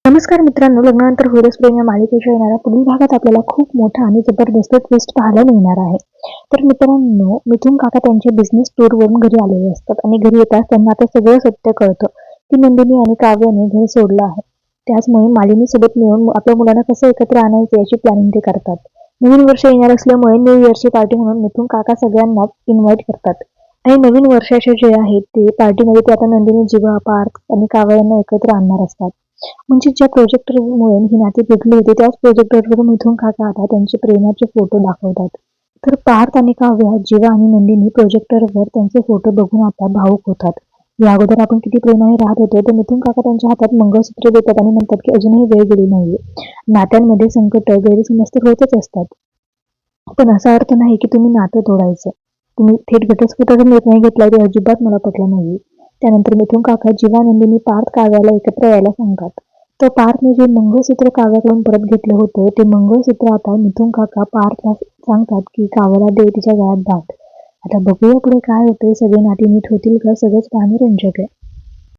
नमस्कार मित्रांनो, लग्नानंतर होईलच प्रेम या मालिकेच्या येणाऱ्या पुढील भागात आपल्याला खूप मोठा आणि जबरदस्त ट्विस्ट पाहायला मिळणार आहे. तर मित्रांनो, मिथुन काका त्यांच्या बिझनेस टूरवरून घरी आलेले असतात आणि घरी येताच त्यांना आता सगळं सत्य कळतं की नंदिनी आणि काव्याने घर सोडलं आहे. त्याचमुळे मालिनी सोबत मिळून आपल्या मुलांना कसं एकत्र आणायचं याची प्लॅनिंग ते करतात. नवीन वर्ष येणार असल्यामुळे न्यू इयरची पार्टी म्हणून मिथुन काका सगळ्यांना इन्व्हाइट करतात आणि नवीन वर्षाचे जे आहे ते पार्टीमध्ये ते आता नंदिनी, जीवा, पार्थ आणि काव्य यांना एकत्र आणणार असतात. म्हणजे ज्या प्रोजेक्टरमुळे ही नाती तुटली होती त्याच प्रोजेक्टरवर मिथुन काका आता त्यांचे प्रेमाचे फोटो दाखवतात. तर पार्थ आणि काव्या, जीवा आणि नंदिनी प्रोजेक्टरवर त्यांचे फोटो बघून आता भावुक होतात. या अगोदर आपण किती प्रेमाने राहत होतो तर मिथुन काका त्यांच्या हातात मंगळसूत्र देतात आणि म्हणतात की अजूनही वेळ गेली नाहीये. नात्यांमध्ये संकट, गैरसमज तर होतच असतात. पण असा अर्थ नाही की तुम्ही नातं तोडायचं. तुम्ही थेट घटस्फोटाचा निर्णय घेतलाय ते अजिबात मला पटलं नाही. त्यानंतर मिथुन काका जीवा, नंदिनी, पार्थ काव्याला एकत्र यायला सांगतात. तर पार्थने जे मंगळसूत्र काव्याकडून परत घेतलं होतं ते मंगळसूत्र आता मिथुन काका पार्थला सांगतात की काव्याला दे, तिच्या गळ्यात बांध. आता बघूया पुढे काय होतंय. सगळे नाती नीट होतील का? सगळंच पाहणं रंजक आहे.